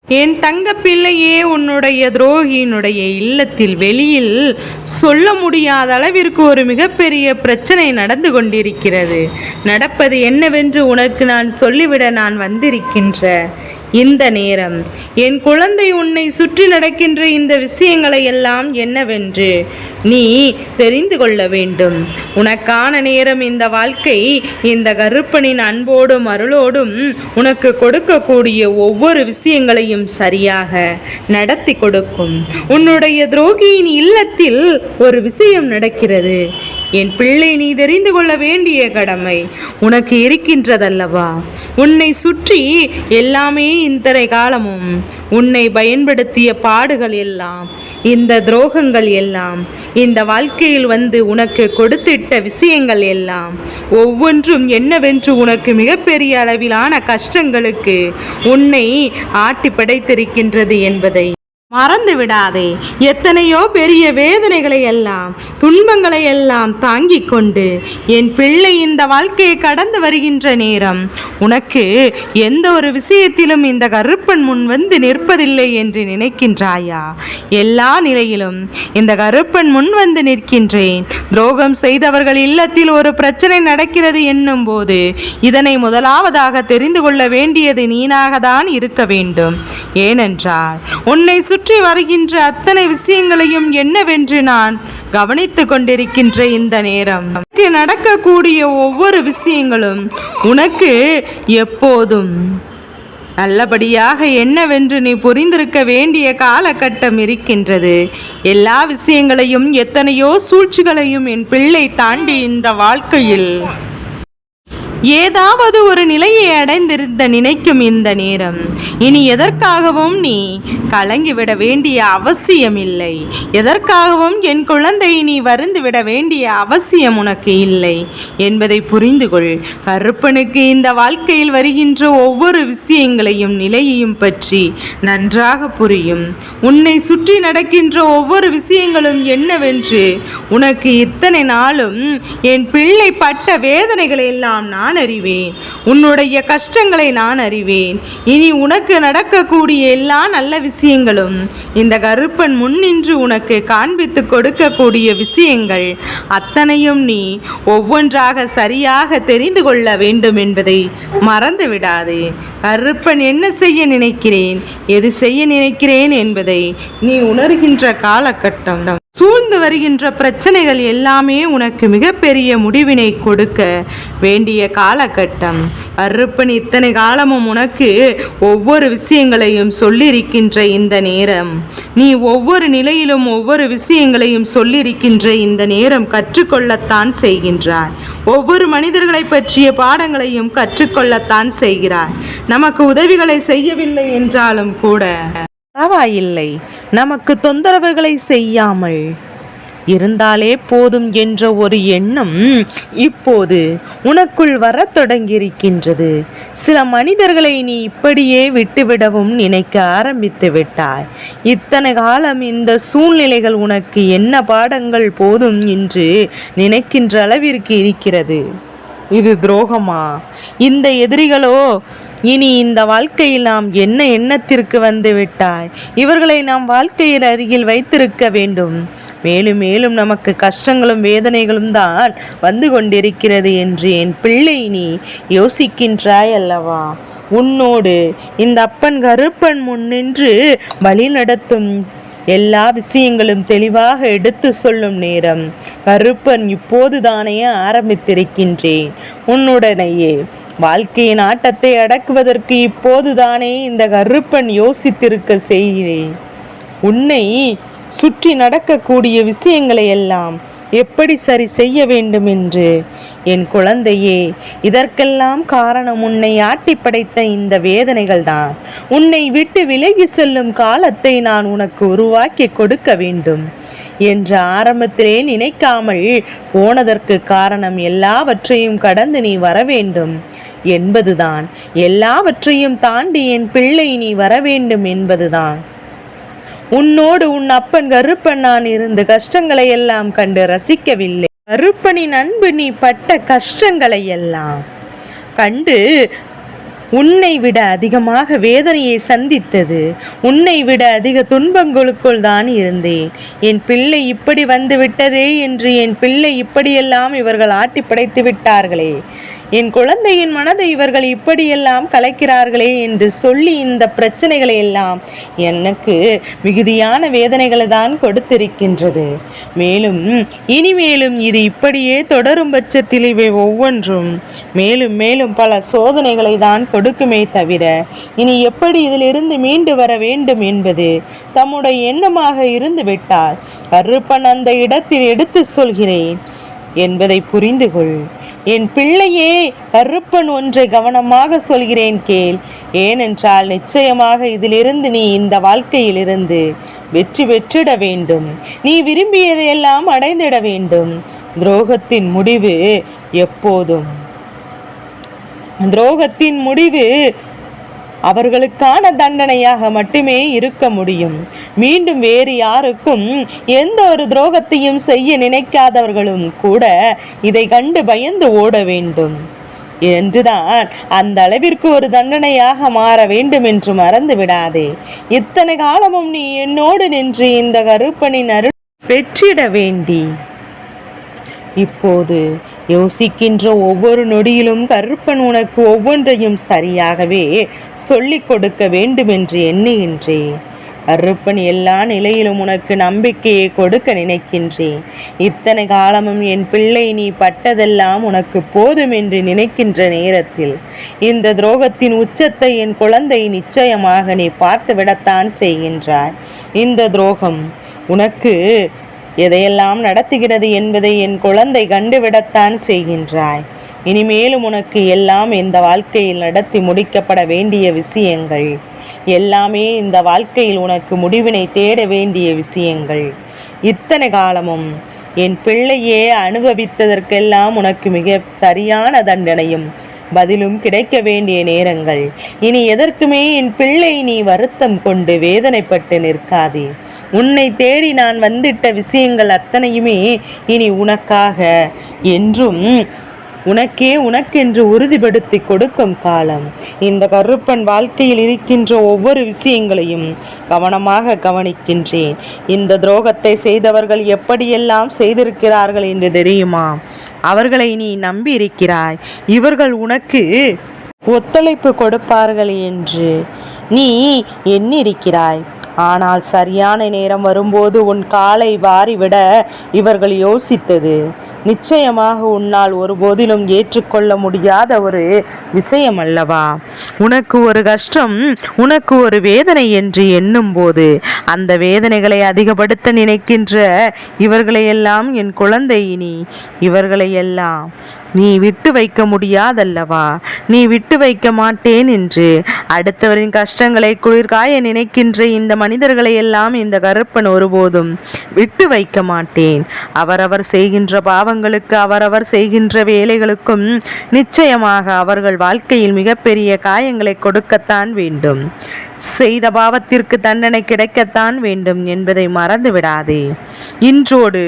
என் தங்க பிள்ளையே, உன்னுடைய துரோகியினுடைய இல்லத்தில் வெளியில் சொல்ல முடியாத அளவிற்கு ஒரு மிகப்பெரிய பிரச்சனை நடந்து கொண்டிருக்கிறது. நடப்பது என்னவென்று உனக்கு நான் சொல்லிவிட நான் வந்திருக்கின்ற இந்த நேரம், என் குழந்தை, உன்னை சுற்றி நடக்கின்ற இந்த விஷயங்களை எல்லாம் என்னவென்று நீ தெரிந்து கொள்ள வேண்டும். உனக்கான நேரம் இந்த வாழ்க்கை இந்த கருப்பனின் அன்போடும் அருளோடும் உனக்கு கொடுக்கக்கூடிய ஒவ்வொரு விஷயங்களையும் சரியாக நடத்தி கொடுக்கும். உன்னுடைய துரோகியின் இல்லத்தில் ஒரு விஷயம் நடக்கிறது. என் பிள்ளை, நீ தெரிந்து கொள்ள வேண்டிய கடமை உனக்கு இருக்கின்றதல்லவா? உன்னை சுற்றி எல்லாமே இத்தனை காலமும் உன்னை பயன்படுத்திய பாடுகள் எல்லாம், இந்த துரோகங்கள் எல்லாம், இந்த வாழ்க்கையில் வந்து உனக்கு கொடுத்திட்ட விஷயங்கள் எல்லாம் ஒவ்வொன்றும் என்னவென்று உனக்கு மிகப்பெரிய அளவிலான கஷ்டங்களுக்கு உன்னை ஆட்டி படைத்திருக்கின்றது என்பதை மறந்து விடாதே. எத்தனையோ பெரிய வேதனைகளை எல்லாம், துன்பங்களை எல்லாம் தாங்கிக் கொண்டு என் பிள்ளை இந்த வாழ்க்கையை கடந்து வருகின்ற நேரம், உனக்கு எந்த ஒரு விஷயத்திலும் இந்த கருப்பன் முன் வந்து நிற்பதில்லை என்று நினைக்கின்றாயா? எல்லா நிலையிலும் இந்த கருப்பன் முன் வந்து நிற்கின்றேன். துரோகம் செய்தவர்கள் இல்லத்தில் ஒரு பிரச்சனை நடக்கிறது என்னும் போது இதனை முதலாவதாக தெரிந்து கொள்ள வேண்டியது நீனாகத்தான் இருக்க வேண்டும். ஏனென்றால் உன்னை சுற்றி வருகின்ற அத்தனை விஷயங்களையும் என்னவென்று நான் கவனித்து கொண்டிருக்கின்ற இந்த நேரம், நடக்கக்கூடிய ஒவ்வொரு விஷயங்களும் உனக்கு எப்போதும் நல்லபடியாக என்னவென்று நீ புரிந்திருக்க வேண்டிய காலகட்டம் இருக்கின்றது. எல்லா விஷயங்களையும், எத்தனையோ சூழ்ச்சிகளையும் என் பிள்ளை தாண்டி இந்த வாழ்க்கையில் ஏதாவது ஒரு நிலையை அடைந்திருந்த நினைக்கும் இந்த நேரம், இனி எதற்காகவும் நீ கலங்கிவிட வேண்டிய அவசியம் இல்லை. எதற்காகவும் என் குழந்தை நீ வருந்துவிட வேண்டிய அவசியம் உனக்கு இல்லை என்பதை புரிந்து கொள். கருப்பனுக்கு இந்த வாழ்க்கையில் வருகின்ற ஒவ்வொரு விஷயங்களையும் நிலையையும் பற்றி நன்றாக புரியும். உன்னை சுற்றி நடக்கின்ற ஒவ்வொரு விஷயங்களும் என்னவென்று உனக்கு இத்தனை நாளும் என் பிள்ளை பட்ட வேதனைகளை எல்லாம் நான் அறிவேன். உன்னுடைய கஷ்டங்களை நான் அறிவேன். இனி உனக்கு நடக்கக்கூடிய எல்லா நல்ல விஷயங்களும் இந்த கருப்பன் முன்னின்று உனக்கு காண்பித்து கொடுக்கக்கூடிய விஷயங்கள் அத்தனையும் நீ ஒவ்வொன்றாக சரியாக தெரிந்து கொள்ள வேண்டும் என்பதை மறந்து விடாதே. கருப்பன் என்ன செய்ய நினைக்கிறேன், எது செய்ய நினைக்கிறேன் என்பதை நீ உணர்கின்ற காலகட்டம், சூழ்ந்து வருகின்ற பிரச்சனைகள் எல்லாமே உனக்கு மிகப்பெரிய முடிவினை கொடுக்க வேண்டிய காலகட்டம். கருப்பன் இத்தனை காலமும் உனக்கு ஒவ்வொரு விஷயங்களையும் சொல்லியிருக்கின்ற இந்த நேரம், நீ ஒவ்வொரு நிலையிலும் ஒவ்வொரு விஷயங்களையும் சொல்லியிருக்கின்ற இந்த நேரம் கற்றுக்கொள்ளத்தான் செய்கின்றாய். ஒவ்வொரு மனிதர்களை பற்றிய பாடங்களையும் கற்றுக்கொள்ளத்தான் செய்கிறாய். நமக்கு உதவிகளை செய்யவில்லை என்றாலும் கூட பரவாயில்லை, நமக்கு தொந்தரவுகளை செய்யாமல் இருந்தாலே போதும் என்ற ஒரு எண்ணம் இப்போது உனக்குள் வர தொடங்கியிருக்கின்றது. சில மனிதர்களை நீ இப்படியே விட்டுவிடவும் நினைக்க ஆரம்பித்து விட்டாய். இத்தனை காலம் இந்த சூழ்நிலைகள் உனக்கு என்ன பாடங்கள் போதும் என்று நினைக்கின்ற அளவிற்கு இருக்கிறது. இது துரோகமா? இந்த எதிரிகளோ? இனி இந்த வாழ்க்கையில் நாம் என்ன எண்ணத்திற்கு வந்து விட்டாய்? இவர்களை நாம் வாழ்க்கையில் அருகில் வைத்திருக்க வேண்டும். மேலும் மேலும் நமக்கு கஷ்டங்களும் வேதனைகளும் தான் வந்து கொண்டிருக்கிறது என்று என் பிள்ளை நீ யோசிக்கின்றாய் அல்லவா? உன்னோடு இந்த அப்பன் கருப்பன் முன் நின்று வழி நடத்தும் எல்லா விஷயங்களும் தெளிவாக எடுத்து சொல்லும் நேரம் கருப்பன் இப்போதுதானே ஆரம்பித்திருக்கின்றேன். உன்னுடனேயே வாழ்க்கையின் ஆட்டத்தை அடக்குவதற்கு இப்போதுதானே இந்த கருப்பன் யோசித்திருக்க செய்கிறேன். உன்னை சுற்றி நடக்கக்கூடிய விஷயங்களை எல்லாம் எப்படி சரி செய்ய வேண்டும் என்று. என் குழந்தையே, இதற்கெல்லாம் காரணம் உன்னை ஆட்டி படைத்த இந்த வேதனைகள் தான். உன்னை விட்டு விலகி செல்லும் காலத்தை நான் உனக்கு உருவாக்கி கொடுக்க வேண்டும் என்று ஆரம்பத்திலே நினைக்காமல் போனதற்கு காரணம் எல்லாவற்றையும் கடந்து நீ வர வேண்டும் என்பதுதான். எல்லாவற்றையும் தாண்டி என் பிள்ளை நீ வர வேண்டும் என்பதுதான். உன்னோடு உன் அப்பன் கருப்பன் நான் இருந்து கஷ்டங்களை எல்லாம் கண்டு ரசிக்கவில்லை. கருப்பனின் அன்பு நீ பட்ட கஷ்டங்களை எல்லாம் கண்டு உன்னை விட அதிகமாக வேதனையை சந்தித்தது, உன்னை விட அதிக துன்பங்களுக்குள் தான் இருந்தேன். என் பிள்ளை இப்படி வந்து விட்டதே என்று, என் பிள்ளை இப்படியெல்லாம் இவர்கள் ஆட்டி படைத்து விட்டார்களே, என் குழந்தையின் மனதை இவர்கள் இப்படியெல்லாம் கலைக்கிறார்களே என்று சொல்லி இந்த பிரச்சனைகளை எல்லாம் எனக்கு மிகுதியான வேதனைகளை தான் கொடுத்திருக்கின்றது. மேலும் இனிமேலும் இது இப்படியே தொடரும் பட்சத்தில் இவை ஒவ்வொன்றும் மேலும் மேலும் பல சோதனைகளை தான் கொடுக்குமே தவிர இனி எப்படி இதிலிருந்து மீண்டு வர வேண்டும் என்பது தம்முடைய எண்ணமாக இருந்து விட்டால் கருப்பன் அந்த இடத்தில் எடுத்து சொல்கிறேன் என்பதை புரிந்து கொள். என் பிள்ளையே, கருப்பன் ஒன்றை கவனமாக சொல்கிறேன் கேள். ஏனென்றால் நிச்சயமாக இதிலிருந்து நீ இந்த வாழ்க்கையிலிருந்து வெற்றி பெற்றிட வேண்டும். நீ விரும்பியதையெல்லாம் அடைந்திட வேண்டும். துரோகத்தின் முடிவு எப்போதும் துரோகத்தின் முடிவு அவர்களுக்கான தண்டனையாக மட்டுமே இருக்க முடியும். மீண்டும் வேறு யாருக்கும் எந்த ஒரு துரோகத்தையும் செய்ய நினைக்காதவர்களும் கூட இதை கண்டு பயந்து ஓட வேண்டும் என்றுதான் அந்த அளவிற்கு ஒரு தண்டனையாக மாற வேண்டும் என்று மறந்து விடாதே. இத்தனை காலமும் நீ என்னோடு நின்று இந்த கருப்பனின் அருள் பெற்றிட வேண்டி இப்போது யோசிக்கின்ற ஒவ்வொரு நொடியிலும் கருப்பன் உனக்கு ஒவ்வொன்றையும் சரியாகவே சொல்லிக் கொடுக்க வேண்டும் என்று எண்ணுகின்றேன். கருப்பன் எல்லா நிலையிலும் உனக்கு நம்பிக்கையை கொடுக்க நினைக்கின்றேன். இத்தனை காலமும் என் பிள்ளை நீ பட்டதெல்லாம் உனக்கு போதும் என்று நினைக்கின்ற நேரத்தில் இந்த துரோகத்தின் உச்சத்தை என் குழந்தை நிச்சயமாக நீ பார்த்து விடத்தான் செய்கின்றாய். இந்த துரோகம் உனக்கு எதையெல்லாம் நடத்துகிறது என்பதை என் குழந்தை கண்டுவிடத்தான் செய்கின்றாய். இனிமேலும் உனக்கு எல்லாம் இந்த வாழ்க்கையில் நடத்தி முடிக்கப்பட வேண்டிய விஷயங்கள் எல்லாமே இந்த வாழ்க்கையில் உனக்கு முடிவினை தேட வேண்டிய விஷயங்கள். இத்தனை காலமும் என் பிள்ளையே அனுபவித்ததற்கெல்லாம் உனக்கு மிக சரியான தண்டனையும் பதிலும் கிடைக்க வேண்டிய நேரங்கள். இனி எதற்குமே என் பிள்ளை நீ வருத்தம் கொண்டு வேதனைப்பட்டு நிற்காதே. உன்னை தேடி நான் வந்திட்ட விஷயங்கள் அத்தனையுமே இனி உனக்காக என்றும் உனக்கென்று உறுதிப்படுத்தி கொடுக்கும் காலம். இந்த கருப்பன் வாழ்க்கையில் இருக்கின்ற ஒவ்வொரு விஷயங்களையும் கவனமாக கவனிக்கின்றேன். இந்த துரோகத்தை செய்தவர்கள் எப்படியெல்லாம் செய்திருக்கிறார்கள் என்று தெரியுமா? அவர்களை நீ நம்பி இருக்கிறாய். இவர்கள் உனக்கு ஒத்துழைப்பு கொடுப்பார்கள் என்று நீ எண்ணிருக்கிறாய். ஆனால் சரியான நேரம் வரும்போது உன் காலை வாரிவிட இவர்கள் யோசித்தது நிச்சயமாக உன்னால் ஒருபோதிலும் ஏற்றுக்கொள்ள முடியாத ஒரு விஷயம் அல்லவா? உனக்கு ஒரு கஷ்டம், உனக்கு ஒரு வேதனை என்று எண்ணும் போது அந்த வேதனைகளை அதிகப்படுத்த நினைக்கின்ற இவர்களையெல்லாம் என் குழந்தை இனி இவர்களையெல்லாம் நீ விட்டு வைக்க முடியாதல்லவா? நீ விட்டு வைக்க மாட்டேன் என்று அடுத்தவரின் கஷ்டங்களை குளிர்காய நினைக்கின்ற இந்த மனிதர்களை எல்லாம் இந்த கருப்பன் ஒருபோதும் விட்டு வைக்க மாட்டேன். அவரவர் செய்கின்ற பாவங்களுக்கு, அவரவர் செய்கின்ற வேலைகளுக்கும் நிச்சயமாக அவர்கள் வாழ்க்கையில் மிகப்பெரிய காயங்களை கொடுக்கத்தான் வேண்டும். செய்த பாவத்திற்கு தண்டனை கிடைக்கத்தான் வேண்டும் என்பதை மறந்து விடாதே. இன்றோடு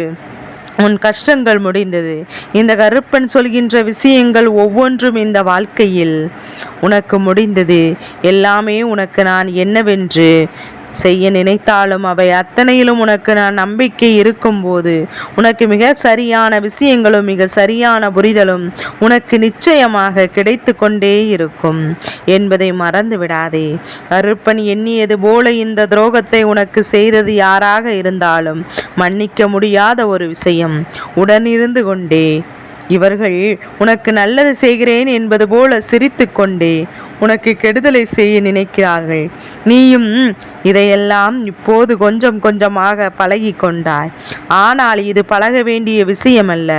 உன் கஷ்டங்கள் முடிந்தது. இந்த கருப்பன் சொல்கின்ற விஷயங்கள் ஒவ்வொன்றும் இந்த வாழ்க்கையில் உனக்கு முடிந்தது. எல்லாமே உனக்கு நான் என்னவென்று செய்ய நினைத்தாலும் அவை அத்தனையிலும் உனக்கு நான் நம்பிக்கை இருக்கும்போது உனக்கு மிக சரியான விஷயங்களும் மிக சரியான புரிதலும் உனக்கு நிச்சயமாக கிடைத்து கொண்டே இருக்கும் என்பதை மறந்து விடாதே. கருப்பன் எண்ணியது போல இந்த துரோகத்தை உனக்கு செய்தது யாராக இருந்தாலும் மன்னிக்க முடியாத ஒரு விஷயம். உடனிருந்து கொண்டே இவர்கள் உனக்கு நல்லது செய்கிறேன் என்பது போல சிரித்து கொண்டே உனக்கு கெடுதலை செய்ய நினைக்கிறார்கள். நீயும் இதையெல்லாம் இப்போது கொஞ்சம் கொஞ்சமாக பழகி கொண்டாய். ஆனால் இது பழக வேண்டிய விஷயமல்ல.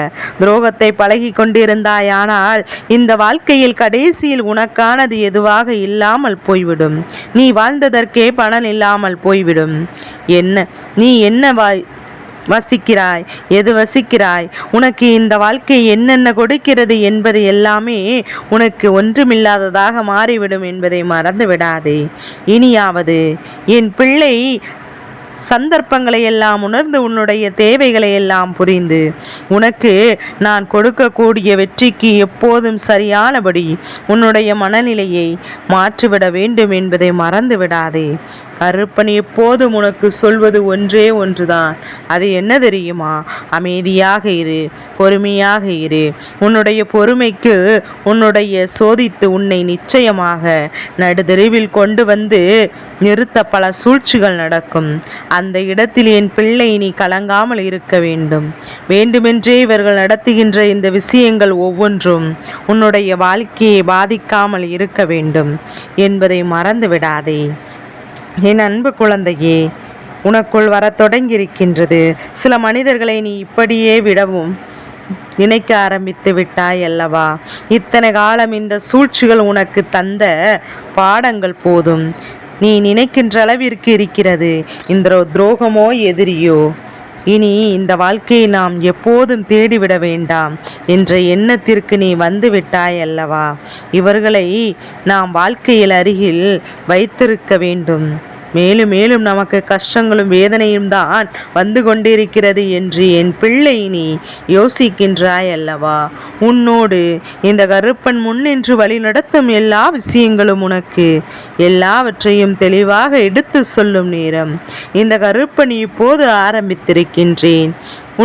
துரோகத்தை பழகி கொண்டிருந்தாயானால் இந்த வாழ்க்கையில் கடைசியில் உனக்கானது எதுவாக இல்லாமல் போய்விடும். நீ வாழ்ந்ததற்கே பலன் இல்லாமல் போய்விடும். நீ என்ன வசிக்கிறாய், எது வசிக்கிறாய், உனக்கு இந்த வாழ்க்கை என்னென்ன கொடுக்கிறது என்பது எல்லாமே உனக்கு ஒன்றுமில்லாததாக மாறிவிடும் என்பதை மறந்து விடாதே. இனியாவது என் பிள்ளை சந்தர்ப்பங்களை எல்லாம் உணர்ந்து உன்னுடைய தேவைகளை எல்லாம் புரிந்து உனக்கு நான் கொடுக்கக்கூடிய வெற்றிக்கு எப்போதும் சரியானபடி உன்னுடைய மனநிலையை மாற்றிவிட வேண்டும் என்பதை மறந்து விடாதே. கருப்பன் எப்போதும் உனக்கு சொல்வது ஒன்றே ஒன்றுதான். அது என்ன தெரியுமா? அமைதியாக இரு, பொறுமையாக இரு. உன்னுடைய பொறுமைக்கு உன்னுடைய சோதித்து உன்னை நிச்சயமாக நடுதெருவில் கொண்டு வந்து நிறுத்த பல சூழ்ச்சிகள் நடக்கும். அந்த இடத்தில் என் பிள்ளை நீ கலங்காமல் இருக்க வேண்டும். வேண்டுமென்றே இவர்கள் நடத்துகின்ற இந்த விஷயங்கள் ஒவ்வொன்றும் உன்னுடைய வாழ்க்கையை பாதிக்காமல் இருக்க வேண்டும் என்பதை மறந்து விடாதே. என் அன்பு குழந்தையே, உனக்குள் வர தொடங்கியிருக்கின்றது. சில மனிதர்களை நீ இப்படியே விடவும் நினைக்க ஆரம்பித்து விட்டாய் அல்லவா? இத்தனை காலம் இந்த சூழ்ச்சிகள் உனக்கு தந்த பாடங்கள் போதும். நீ நினைக்கின்ற அளவிற்கு இருக்கிறது இந்த துரோகமோ எதிரியோ. இனி இந்த வாழ்க்கையை நாம் எப்போதும் தேடிவிட வேண்டாம் என்ற எண்ணத்திற்கு நீ வந்து விட்டாய் அல்லவா? இவர்களை நாம் வாழ்க்கையில் அருகில் வைத்திருக்க வேண்டும். மேலும் மேலும் நமக்கு கஷ்டங்களும் வேதனையும் தான் வந்து கொண்டிருக்கிறது என்று என் பிள்ளை நீ யோசிக்கின்றாய் அல்லவா? உன்னோடு இந்த கருப்பன் முன்னின்று வழி நடத்தும் எல்லா விஷயங்களும் உனக்கு எல்லாவற்றையும் தெளிவாக எடுத்து சொல்லும் நேரம் இந்த கருப்பன் இப்போது ஆரம்பித்திருக்கின்றேன்.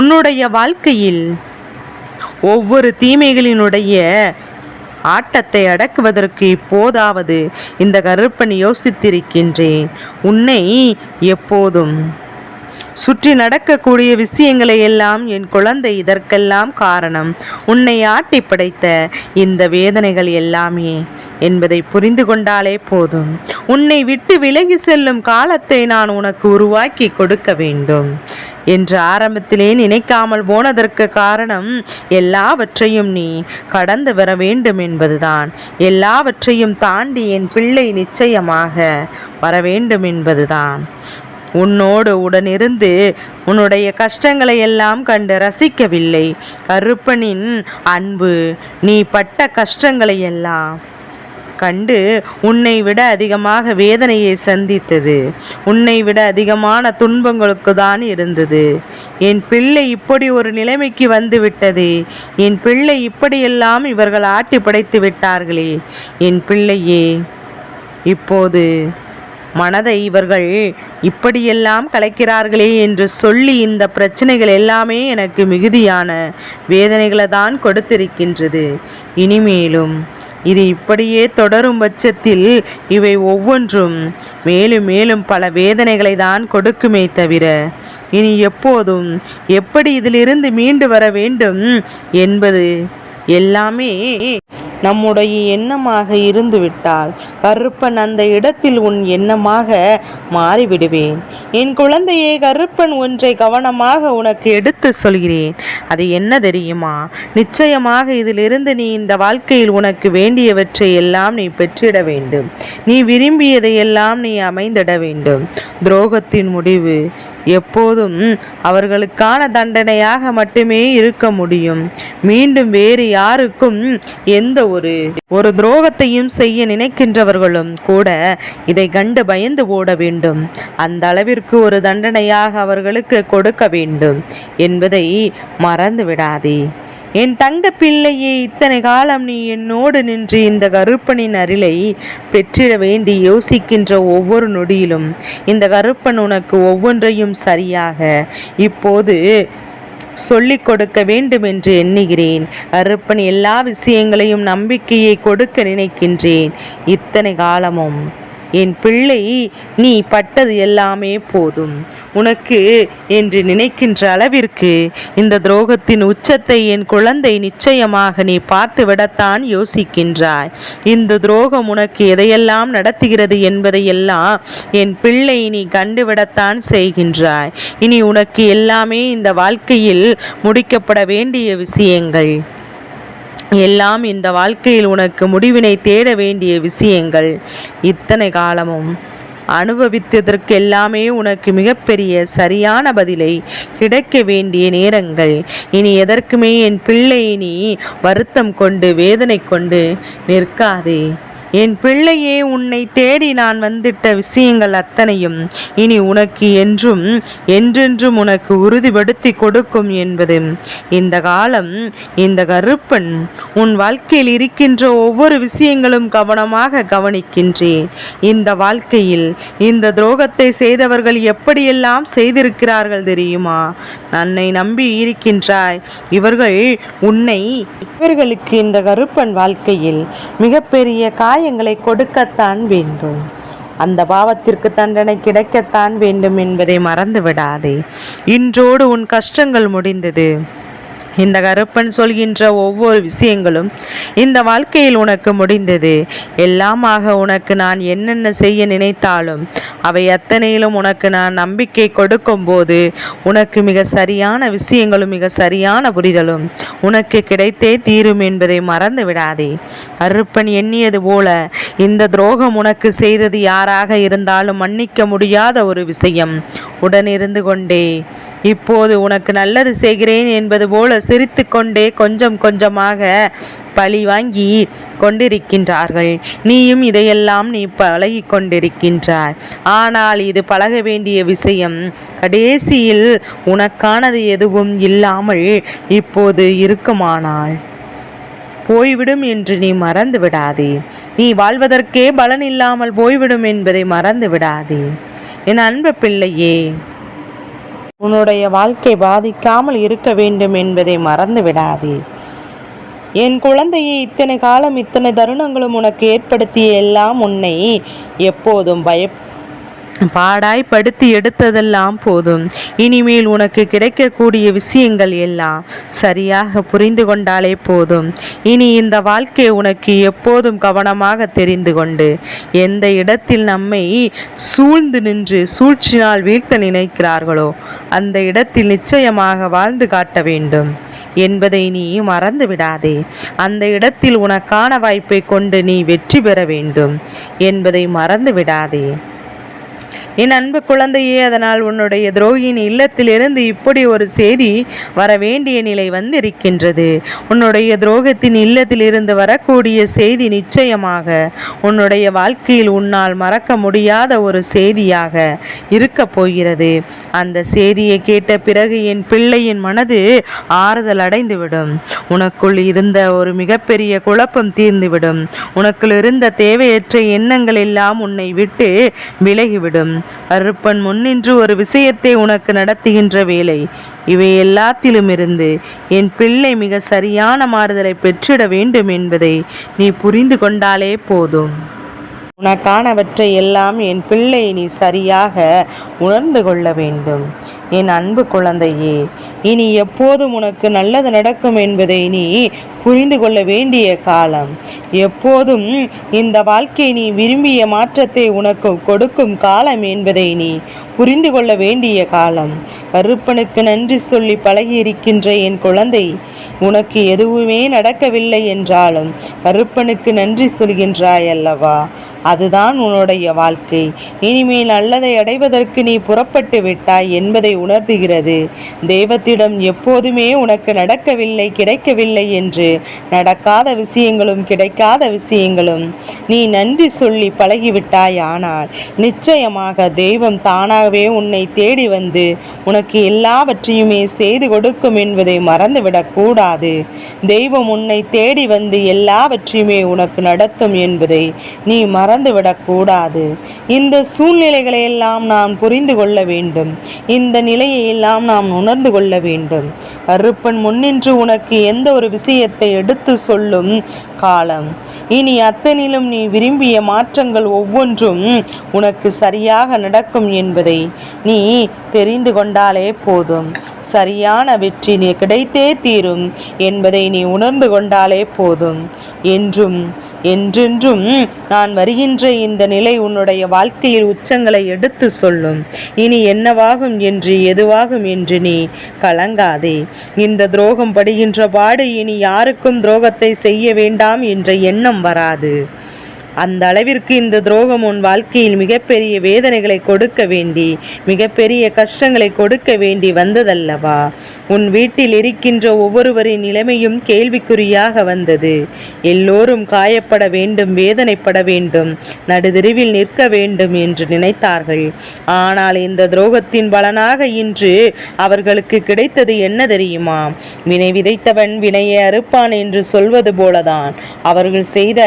உன்னுடைய வாழ்க்கையில் ஒவ்வொரு தீமைகளினுடைய ஆட்டத்தை அடக்குவதற்கு இப்போதாவது இந்த கருப்பன் யோசித்திருக்கின்றேன். உன்னை எப்போதும் சுற்றி நடக்கக்கூடிய விஷயங்களை எல்லாம் என் குழந்தை இதற்கெல்லாம் காரணம் உன்னை ஆட்டி படைத்த இந்த வேதனைகள் எல்லாமே என்பதை புரிந்து கொண்டாலே போதும். உன்னை விட்டு விலகி செல்லும் காலத்தை நான் உனக்கு உருவாக்கி கொடுக்க வேண்டும் என்று ஆரம்பத்திலே நினைக்காமல் போனதற்கு காரணம் எல்லாவற்றையும் நீ கடந்து வர வேண்டும் என்பதுதான். எல்லாவற்றையும் தாண்டி என் பிள்ளை நிச்சயமாக வர வேண்டும் என்பதுதான். உன்னோடு உடனிருந்து உன்னுடைய கஷ்டங்களை எல்லாம் கண்டு ரசிக்கவில்லை. கருப்பனின் அன்பு நீ பட்ட கஷ்டங்களை எல்லாம் கண்டு உன்னை விட அதிகமாக வேதனையை சந்தித்தது. உன்னை விட அதிகமான துன்பங்களுக்கு தான் இருந்தது. என் பிள்ளை இப்படி ஒரு நிலைமைக்கு வந்து விட்டது. என் பிள்ளை இப்படியெல்லாம் இவர்கள் ஆட்டி படைத்து விட்டார்களே. என் பிள்ளையே, இப்போது மனதை இவர்கள் இப்படியெல்லாம் கலைக்கிறார்களே என்று சொல்லி இந்த பிரச்சனைகள் எல்லாமே எனக்கு மிகுதியான வேதனைகளை தான் கொடுத்திருக்கின்றது. இனிமேலும் இது இப்படியே தொடரும் பட்சத்தில் இவை ஒவ்வொன்றும் மேலும் மேலும் பல வேதனைகளை தான் கொடுக்குமே தவிர இனி எப்போதும் எப்படி இதிலிருந்து மீண்டு வர வேண்டும் என்பது எல்லாமே நம்முடைய எண்ணமாக இருந்துவிட்டால் கருப்பன் அந்த இடத்தில் உன் எண்ணமாக மாறிவிடுவேன். என் குழந்தையே, கருப்பன் ஒன்றை கவனமாக உனக்கு எடுத்து சொல்கிறேன். அது என்ன தெரியுமா? நிச்சயமாக இதிலிருந்து நீ இந்த வாழ்க்கையில் உனக்கு வேண்டியவற்றை எல்லாம் நீ பெற்றிட வேண்டும். நீ விரும்பியதை எல்லாம் நீ அமைந்திட வேண்டும். துரோகத்தின் முடிவு எப்போதும் அவர்களுக்கான தண்டனையாக மட்டுமே இருக்க முடியும். மீண்டும் வேறு யாருக்கும் எந்த ஒரு துரோகத்தையும் செய்ய நினைக்கின்றவர்களும் கூட இதை கண்டு பயந்து ஓட வேண்டும். அந்த அளவிற்கு ஒரு தண்டனையாக அவர்களுக்கு கொடுக்க வேண்டும் என்பதை மறந்து விடாதே. என் தங்க பிள்ளையே, இத்தனை காலம் நீ என்னோடு நின்று இந்த கருப்பனின் அருளை பெற்றிட வேண்டி யோசிக்கின்ற ஒவ்வொரு நொடியிலும் இந்த கருப்பன் உனக்கு ஒவ்வொன்றையும் சரியாக இப்போது சொல்லிக் கொடுக்க வேண்டும் என்று எண்ணுகிறேன். கருப்பன் எல்லா விஷயங்களையும் நம்பிக்கையை கொடுக்க நினைக்கின்றேன். இத்தனை காலமும் என் பிள்ளை நீ பட்டது எல்லாமே போதும் உனக்கு என்று நினைக்கின்ற அளவிற்கு இந்த துரோகத்தின் உச்சத்தை என் குழந்தை நிச்சயமாக நீ பார்த்து விடத்தான் யோசிக்கின்றாய். இந்த துரோகம் உனக்கு எதையெல்லாம் நடத்துகிறது என்பதையெல்லாம் என் பிள்ளை நீ கண்டுவிடத்தான் செய்கின்றாய். இனி உனக்கு எல்லாமே இந்த வாழ்க்கையில் முடிக்கப்பட வேண்டிய விஷயங்கள் எல்லாம் இந்த வாழ்க்கையில் உனக்கு முடிவினை தேட வேண்டிய விஷயங்கள் இத்தனை காலமும் அனுபவித்ததற்கு எல்லாமே உனக்கு மிகப்பெரிய சரியான பதிலை கிடைக்க வேண்டிய நேரங்கள். இனி எதற்குமே என் பிள்ளை நீ வருத்தம் கொண்டு வேதனை கொண்டு நிற்காதே. என் பிள்ளையே, உன்னை தேடி நான் வந்திட்ட விஷயங்கள் அத்தனையும் இனி உனக்கு என்றென்றும் உனக்கு உறுதிப்படுத்தி கொடுக்கும் என்பது இந்த காலம். இந்த கருப்பன் உன் வாழ்க்கையில் இருக்கின்ற ஒவ்வொரு விஷயங்களும் கவனமாக கவனிக்கின்றேன். இந்த வாழ்க்கையில் இந்த துரோகத்தை செய்தவர்கள் எப்படியெல்லாம் செய்திருக்கிறார்கள் தெரியுமா? என்னை நம்பி இருக்கின்றாய். இவர்களுக்கு இந்த கருப்பன் வாழ்க்கையில் மிகப்பெரிய காயங்களை கொடுக்கத்தான் வேண்டும். அந்த பாவத்திற்கு தண்டனை கிடைக்கத்தான் வேண்டும் என்பதை மறந்து விடாதே. இன்றோடு உன் கஷ்டங்கள் முடிந்தது. இந்த கருப்பன் சொல்கின்ற ஒவ்வொரு விஷயங்களும் இந்த வாழ்க்கையில் உனக்கு முடிந்தது. எல்லாமாக உனக்கு நான் என்னென்ன செய்ய நினைத்தாலும் அவை அத்தனையிலும் உனக்கு நான் நம்பிக்கை கொடுக்கும் போது உனக்கு மிக சரியான விஷயங்களும் மிக சரியான புரிதலும் உனக்கு கிடைத்தே தீரும் என்பதை மறந்து விடாதே. கருப்பன் எண்ணியது போல இந்த துரோகம் உனக்கு செய்தது யாராக இருந்தாலும் மன்னிக்க முடியாத ஒரு விஷயம். உடனிருந்து கொண்டே இப்போது உனக்கு நல்லது செய்கிறேன் என்பது போல சிரித்து கொண்டே கொஞ்சம் கொஞ்சமாக பழி வாங்கி கொண்டிருக்கின்றார்கள். நீயும் இதையெல்லாம் நீ பழகி கொண்டிருக்கின்றாய். ஆனால் இது பழக வேண்டிய விஷயம். கடைசியில் உனக்கானது எதுவும் இல்லாமல் இப்போது இருக்குமானால் போய்விடும் என்று நீ மறந்து விடாதே. நீ வாழ்வதற்கே பலன் இல்லாமல் போய்விடும் என்பதை மறந்து விடாதே. என் அன்பு பிள்ளையே, உன்னுடைய வாழ்க்கை பாதிக்காமல் இருக்க வேண்டும் என்பதை மறந்து விடாதே. என் குழந்தையை, இத்தனை காலம் இத்தனை தருணங்களும் உனக்கு ஏற்படுத்திய எல்லாம் உன்னை எப்போதும் பாடாய்படுத்தி எடுத்ததெல்லாம் போதும். இனிமேல் உனக்கு கிடைக்கக்கூடிய விஷயங்கள் எல்லாம் சரியாக புரிந்து கொண்டாலே போதும். இனி இந்த வாழ்க்கை உனக்கு எப்போதும் கவனமாக தெரிந்து கொண்டு எந்த இடத்தில் நம்மை சூழ்ந்து நின்று சூழ்ச்சினால் வீழ்த்த நினைக்கிறார்களோ அந்த இடத்தில் நிச்சயமாக வாழ்ந்து காட்ட வேண்டும் என்பதை நீ மறந்து விடாதே. அந்த இடத்தில் உனக்கான வாய்ப்பை கொண்டு நீ வெற்றி பெற வேண்டும் என்பதை மறந்து விடாதே. என் அன்பு குழந்தையே, அதனால் உன்னுடைய துரோகியின் இல்லத்திலிருந்து இப்படி ஒரு செய்தி வர வேண்டிய நிலை வந்திருக்கின்றது. உன்னுடைய துரோகத்தின் இல்லத்திலிருந்து வரக்கூடிய செய்தி நிச்சயமாக உன்னுடைய வாழ்க்கையில் உன்னால் மறக்க முடியாத ஒரு செய்தியாக இருக்கப் போகிறது. அந்த செய்தியை கேட்ட பிறகு என் பிள்ளையின் மனது ஆறுதல் அடைந்துவிடும். உனக்குள் இருந்த ஒரு மிகப்பெரிய குழப்பம் தீர்ந்துவிடும். உனக்குள் இருந்த தேவையற்ற எண்ணங்கள் எல்லாம் உன்னை விட்டு விலகிவிடும். கருப்பன் முன்னின்று ஒரு விஷயத்தை உனக்கு நடத்துகின்ற வேலை. இவை எல்லாத்திலும் இருந்து என் பிள்ளை மிக சரியான மாறுதலை பெற்றிட வேண்டும் என்பதை நீ புரிந்து கொண்டாலே போதும். உனக்கானவற்றை எல்லாம் என் பிள்ளை நீ சரியாக உணர்ந்து கொள்ள வேண்டும். என் அன்பு குழந்தையே, இனி எப்போதும் உனக்கு நல்லது நடக்கும் என்பதை நீ புரிந்து கொள்ள வேண்டிய காலம். எப்போதும் இந்த வாழ்க்கை நீ விரும்பிய மாற்றத்தை உனக்கு கொடுக்கும் காலம் என்பதை நீ புரிந்து கொள்ள வேண்டிய காலம். கருப்பனுக்கு நன்றி சொல்லி பழகி இருக்கின்ற என் குழந்தை, உனக்கு எதுவுமே நடக்கவில்லை என்றாலும் கருப்பனுக்கு நன்றி சொல்கின்றாய் அல்லவா? அதுதான் உன்னுடைய வாழ்க்கை. இனிமேல் நல்லதை அடைவதற்கு நீ புறப்பட்டு விட்டாய் என்பதை உணர்த்துகிறது. தெய்வத்திடம் எப்போதுமே உனக்கு நடக்கவில்லை, கிடைக்கவில்லை என்று நடக்காத விஷயங்களும் கிடைக்காத விஷயங்களும் நீ நன்றி சொல்லி பழகிவிட்டாய். ஆனால் நிச்சயமாக தெய்வம் தானாகவே உன்னை தேடி வந்து உனக்கு எல்லாவற்றையுமே செய்து கொடுக்கும் என்பதை மறந்துவிடக் கூடாது. தெய்வம் உன்னை தேடி வந்து எல்லாவற்றையுமே உனக்கு நடத்தும் என்பதை நீ மறந்துவிடக்கூடாது. இந்த சூழ்நிலைகளை எல்லாம் நாம் புரிந்து கொள்ள வேண்டும். இந்த நிலையை எல்லாம் நாம் உணர்ந்து கொள்ள வேண்டும். கருப்பன் முன்னின்று உனக்கு எந்த ஒரு விஷயத்தை எடுத்து சொல்லும் காலம். இனி அத்தனிலும் நீ விரும்பிய மாற்றங்கள் ஒவ்வொன்றும் உனக்கு சரியாக நடக்கும் என்பதை நீ தெரிந்து கொண்டாலே போதும். சரியான வெற்றி நீ கிடைத்தே தீரும் என்பதை நீ உணர்ந்து கொண்டாலே போதும். என்றென்றும் நான் வருகின்ற இந்த நிலை உன்னுடைய வாழ்க்கையில் உச்சங்களை எடுத்து சொல்லும். இனி என்னவாகும் என்று எதுவாகும் என்று நீ கலங்காதே. இந்த துரோகம் படுகின்ற பாடு இனி யாருக்கும் துரோகத்தை செய்ய வேண்டாம் என்ற எண்ணம் வராது. அந்த அளவிற்கு இந்த துரோகம் உன் வாழ்க்கையில் மிகப்பெரிய வேதனைகளை கொடுக்க வேண்டி, மிகப்பெரிய கஷ்டங்களை கொடுக்க வேண்டி வந்ததல்லவா? உன் வீட்டில் இருக்கின்ற ஒவ்வொருவரின் நிலைமையும் கேள்விக்குறியாக வந்தது. எல்லோரும் காயப்பட வேண்டும், வேதனைப்பட வேண்டும், நடுதெருவில் நிற்க வேண்டும் என்று நினைத்தார்கள். ஆனால் இந்த துரோகத்தின் பலனாக இன்று அவர்களுக்கு கிடைத்தது என்ன தெரியுமா? வினை விதைத்தவன் வினையை அறுப்பான் என்று சொல்வது போலதான் அவர்கள் செய்த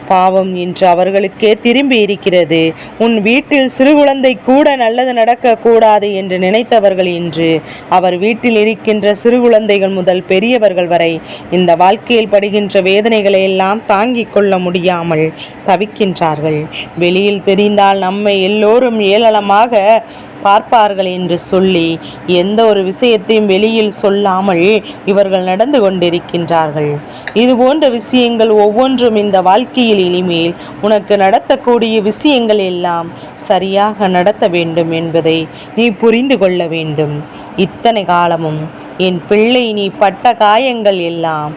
பாவம் இன்று அவர்களுக்கே திரும்பி இருக்கிறது. உன் வீட்டில் சிறு குழந்தை கூட நல்லது நடக்க கூடாது என்று நினைத்தவர்கள் இன்று அவர் வீட்டில் இருக்கின்ற சிறு குழந்தைகள் முதல் பெரியவர்கள் வரை இந்த வாழ்க்கையில் படுகின்ற வேதனைகளை எல்லாம் தாங்கிக் கொள்ள முடியாமல் தவிக்கின்றார்கள். வெளியில் தெரிந்தால் நம்மை எல்லோரும் ஏளனமாக பார்ப்பார்கள் என்று சொல்லி எந்த ஒரு விஷயத்தையும் வெளியில் சொல்லாமல் இவர்கள் நடந்து கொண்டிருக்கின்றார்கள். இது போன்ற விஷயங்கள் ஒவ்வொன்றும் இந்த வாழ்க்கையில் இனிமேல் உனக்கு நடத்தக்கூடிய விஷயங்கள் எல்லாம் சரியாக நடத்த வேண்டும் என்பதை நீ புரிந்து கொள்ள வேண்டும். இத்தனை காலமும் என் பிள்ளை நீ பட்ட காயங்கள் எல்லாம்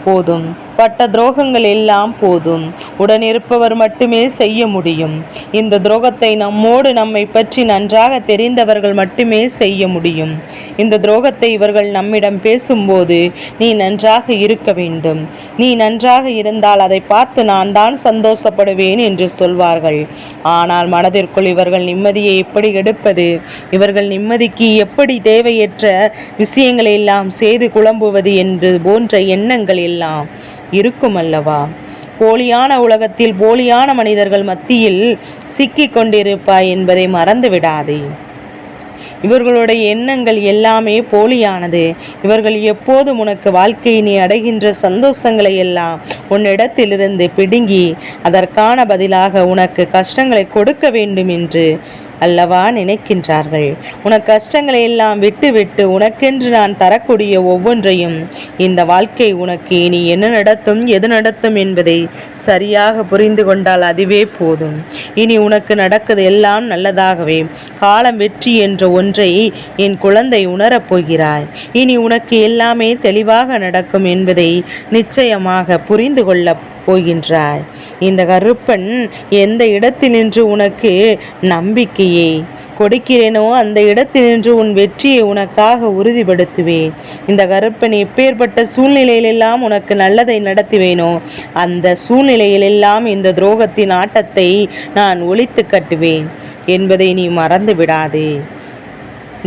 போதும், பட்ட துரோகங்கள் எல்லாம் போதும். உடனிருப்பவர் மட்டுமே செய்ய முடியும். இந்த துரோகத்தை நம்மோடு நம்மை பற்றி நன்றாக தெரிந்தவர்கள் மட்டுமே செய்ய முடியும். இந்த துரோகத்தை இவர்கள் நம்மிடம் பேசும்போது நீ நன்றாக இருக்க வேண்டும். நீ நன்றாக இருந்தால் அதை பார்த்து நான் தான் சந்தோஷப்படுவேன் என்று சொல்வார்கள். ஆனால் மனதிற்குள் இவர்கள் நிம்மதியை எப்படி எடுப்பது, இவர்கள் நிம்மதிக்கு எப்படி தேவையற்ற விஷயங்களை எல்லாம் செய்து குழம்புவது என்று போன்ற எண்ணங்கள் எல்லாம் இருக்கும் அல்லவா? போலியான உலகத்தில் போலியான மனிதர்கள் மத்தியில் சிக்கிக் கொண்டிருப்பாய் என்பதை மறந்து விடாதே. இவர்களுடைய எண்ணங்கள் எல்லாமே போலியானது. இவர்கள் எப்போதும் உனக்கு வாழ்க்கையை நீ அடைகின்ற சந்தோஷங்களை எல்லாம் உன்னிடத்திலிருந்து பிடுங்கி அதற்கான பதிலாக உனக்கு கஷ்டங்களை கொடுக்க வேண்டும் என்று அல்லவா நினைக்கின்றார்கள். உனக்கு கஷ்டங்களை எல்லாம் விட்டு விட்டு உனக்கென்று நான் தரக்கூடிய ஒவ்வொன்றையும் இந்த வாழ்க்கை உனக்கு இனி என்ன நடத்தும், எது நடத்தும் என்பதை சரியாக புரிந்து கொண்டால் அதுவே போதும். இனி உனக்கு நடக்குது எல்லாம் நல்லதாகவே. காலம் வெற்றி என்ற ஒன்றை என் குழந்தை உணரப் போகிறாய். இனி உனக்கு எல்லாமே தெளிவாக நடக்கும் என்பதை நிச்சயமாக புரிந்து கொள்ள போகின்றாய். இந்த கருப்பன் எந்த இடத்தில் நின்று உனக்கு நம்பிக்கையை கொடுக்கிறேனோ அந்த இடத்தில் நின்று உன் வெற்றியை உனக்காக உறுதிப்படுத்துவேன். இந்த கருப்பன் எப்பேற்பட்ட சூழ்நிலையிலெல்லாம் உனக்கு நல்லதை நடத்துவேனோ அந்த சூழ்நிலையிலெல்லாம் இந்த துரோகத்தின் ஆட்டத்தை நான் ஒழித்து கட்டுவேன் என்பதை நீ மறந்து விடாதே.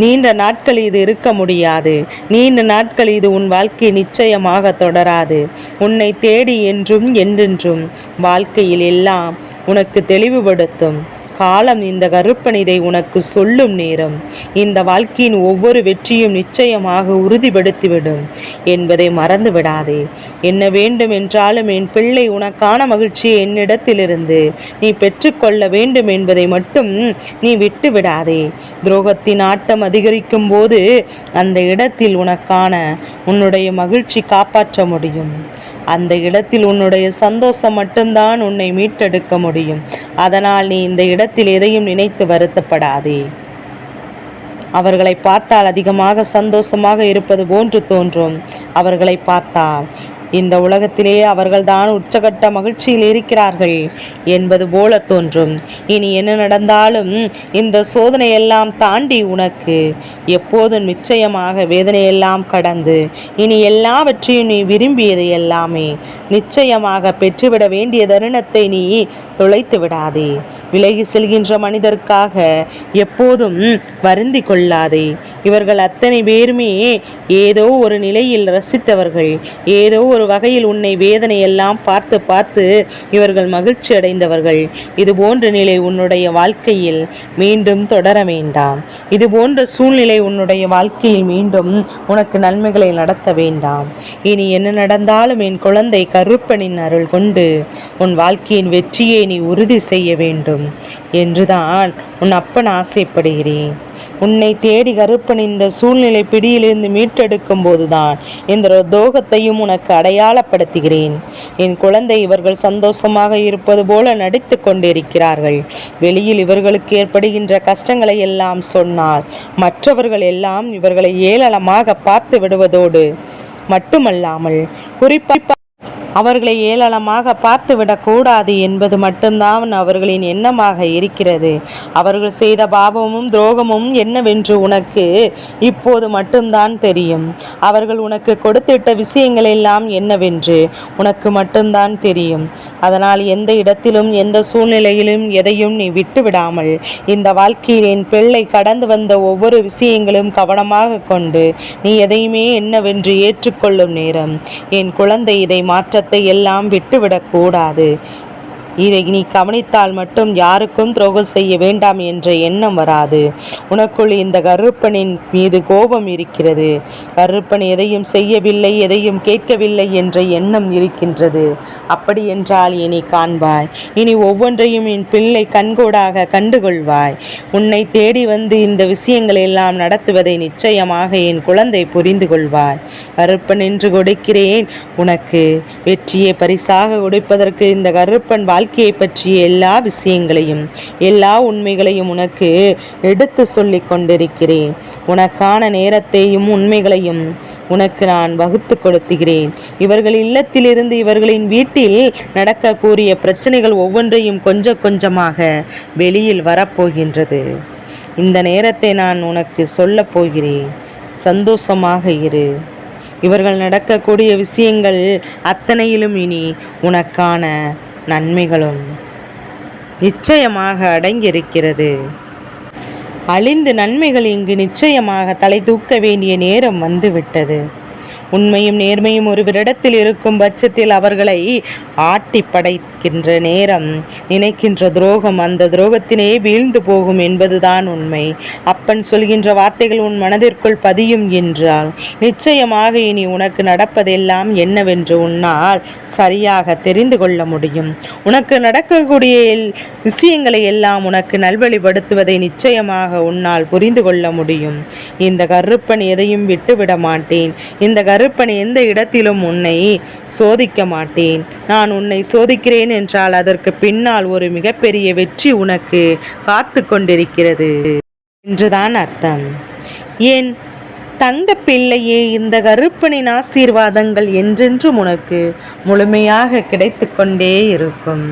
நீண்ட நாட்கள் இது இருக்க முடியாது. நீண்ட நாட்கள் இது உன் வாழ்க்கை நிச்சயமாக தொடராது. உன்னை தேடி என்றும் என்றென்றும் வாழ்க்கையில் எல்லாம் உனக்கு தெளிவுபடுத்தும் காலம் இந்த கருப்பன் இதை உனக்கு சொல்லும் நேரம். இந்த வாழ்க்கையின் ஒவ்வொரு வெற்றியும் நிச்சயமாக உறுதிப்படுத்திவிடும் என்பதை மறந்து விடாதே. என்ன வேண்டும் என்றாலும் என் பிள்ளை உனக்கான மகிழ்ச்சியை என்னிடத்திலிருந்து நீ பெற்றுக்கொள்ள வேண்டும் என்பதை மட்டும் நீ விட்டு விடாதே. துரோகத்தின் ஆட்டம் அதிகரிக்கும் போது அந்த இடத்தில் உனக்கான உன்னுடைய மகிழ்ச்சி காப்பாற்ற முடியும். அந்த இடத்தில் உன்னுடைய சந்தோஷம் மட்டும்தான் உன்னை மீட்டெடுக்க முடியும். அதனால் நீ இந்த இடத்தில் எதையும் நினைத்து வருத்தப்படாதே. அவர்களை பார்த்தால் அதிகமாக சந்தோஷமாக இருப்பது போன்று தோன்றும். அவர்களை பார்த்தால் இந்த உலகத்திலேயே அவர்கள்தான் உச்சகட்ட மகிழ்ச்சியில் இருக்கிறார்கள் என்பது போல தோன்றும். இனி என்ன நடந்தாலும் இந்த சோதனையெல்லாம் தாண்டி உனக்கு எப்போதும் நிச்சயமாக வேதனையெல்லாம் கடந்து இனி எல்லாவற்றையும் நீ விரும்பியதை எல்லாமே நிச்சயமாக பெற்றுவிட வேண்டிய தருணத்தை நீ தொலைத்து விடாதே. விலகி செல்கின்ற மனிதருக்காக எப்போதும் வருந்தி கொள்ளாதே. இவர்கள் அத்தனை பேருமே ஏதோ ஒரு நிலையில் ரசித்தவர்கள். ஏதோ ஒரு வகையில் உன்னை வேதனையெல்லாம் பார்த்து பார்த்து இவர்கள் மகிழ்ச்சி அடைந்தவர்கள். இது போன்ற நிலை உன்னுடைய வாழ்க்கையில் மீண்டும் தொடர வேண்டாம். இது போன்ற சூழ்நிலை உன்னுடைய வாழ்க்கையில் மீண்டும் உனக்கு நன்மைகளை நடத்த வேண்டாம். இனி என்ன நடந்தாலும் என் குழந்தை கருப்பனின் அருள் கொண்டு உன் வாழ்க்கையின் வெற்றியை நீ உறுதி செய்ய வேண்டும் என்றுதான் உன் அப்பன் ஆசைப்படுகிறேன். உன்னை தேடி கருப்பன் இந்த சூழ்நிலை பிடியிலிருந்து மீட்டெடுக்கும் போதுதான் இந்த துரோகத்தையும் உனக்கு அடையாளப்படுத்துகிறேன். என் குழந்தை இவர்கள் சந்தோஷமாக இருப்பது போல நடித்து கொண்டிருக்கிறார்கள். வெளியில் இவர்களுக்கு ஏற்படுகின்ற கஷ்டங்களை எல்லாம் சொன்னால் மற்றவர்கள் எல்லாம் இவர்களை ஏளனமாக பார்த்து விடுவதோடு மட்டுமல்லாமல் குறிப்பாக அவர்களை ஏளனமாக பார்த்துவிடக்கூடாது என்பது மட்டும்தான் அவர்களின் எண்ணமாக இருக்கிறது. அவர்கள் செய்த பாவமும் துரோகமும் என்னவென்று உனக்கு இப்போது மட்டும்தான் தெரியும். அவர்கள் உனக்கு கொடுத்திட்ட விஷயங்கள் எல்லாம் என்னவென்று உனக்கு மட்டும்தான் தெரியும். அதனால் எந்த இடத்திலும் எந்த சூழ்நிலையிலும் எதையும் நீ விட்டு விடாமல் இந்த வாழ்க்கையில் என் பிள்ளை கடந்து வந்த ஒவ்வொரு விஷயங்களும் கவனமாக கொண்டு நீ எதையுமே என்னவென்று ஏற்றுக்கொள்ளும் நேரம் என் குழந்தை இதை மாற்றத்தை எல்லாம் விட்டுவிடக்கூடாது. இதை நீ கவனித்தால் மட்டும் யாருக்கும் துரோகம் செய்ய வேண்டாம் என்ற எண்ணம் வராது. உனக்குள் இந்த கருப்பனின் மீது கோபம் இருக்கிறது. கருப்பன் எதையும் செய்யவில்லை, எதையும் கேட்கவில்லை என்ற எண்ணம் இருக்கின்றது. அப்படி என்றால் இனி காண்பாய். இனி ஒவ்வொன்றையும் என் பிள்ளை கண்கூடாக கண்டுகொள்வாய். உன்னை தேடி வந்து இந்த விஷயங்கள் எல்லாம் நடத்துவதை நிச்சயமாக என் குழந்தை புரிந்து கொள்வாய். கருப்பன் என்று கொடுக்கிறேன் உனக்கு வெற்றியை பரிசாக கொடுப்பதற்கு இந்த கருப்பன் வாழ்க்கையை பற்றிய எல்லா விஷயங்களையும் எல்லா உண்மைகளையும் உனக்கு எடுத்து சொல்லிக் கொண்டிருக்கிறேன். உனக்கான நேரத்தையும் உண்மைகளையும் உனக்கு நான் வகுத்து கொடுத்துகிறேன். இவர்கள் இல்லத்திலிருந்து இவர்களின் வீட்டில் நடக்கக்கூடிய பிரச்சனைகள் ஒவ்வொன்றையும் கொஞ்சம் கொஞ்சமாக வெளியில் வரப்போகின்றது. இந்த நேரத்தை நான் உனக்கு சொல்ல போகிறேன். சந்தோஷமாக இரு. இவர்கள் நடக்கக்கூடிய விஷயங்கள் அத்தனையிலும் இனி உனக்கான நன்மைகளும் நிச்சயமாக அடங்கியிருக்கிறது. அழிந்து நன்மைகள் இங்கு நிச்சயமாக தலை தூக்க வேண்டிய நேரம் வந்துவிட்டது. உண்மையும் நேர்மையும் ஒருவரிடத்தில் இருக்கும் பட்சத்தில் அவர்களை ஆட்டி படைக்கின்ற நேரம் நினைக்கின்ற துரோகம் அந்த துரோகத்தினே வீழ்ந்து போகும் என்பதுதான் உண்மை. அப்பன் சொல்கின்ற வார்த்தைகள் உன் மனதிற்குள் பதியும் என்றால் நிச்சயமாக இனி உனக்கு நடப்பதெல்லாம் என்னவென்று உன்னால் சரியாக தெரிந்து கொள்ள முடியும். உனக்கு நடக்கக்கூடிய விஷயங்களை எல்லாம் உனக்கு நல்வழிப்படுத்துவதை நிச்சயமாக உன்னால் புரிந்து கொள்ள முடியும். இந்த கருப்பன் எதையும் விட்டுவிட மாட்டேன். இந்த கருப்பன் எந்த இடத்திலும் உன்னை சோதிக்க மாட்டேன். நான் உன்னை சோதிக்கிறேன் என்றால் அதற்கு பின்னால் ஒரு மிகப்பெரிய வெற்றி உனக்கு காத்து கொண்டிருக்கிறது என்றுதான் அர்த்தம். ஏன் தங்க பிள்ளையே, இந்த கருப்பனின் ஆசீர்வாதங்கள் என்றென்றும் உனக்கு முழுமையாக கிடைத்து கொண்டே இருக்கும்.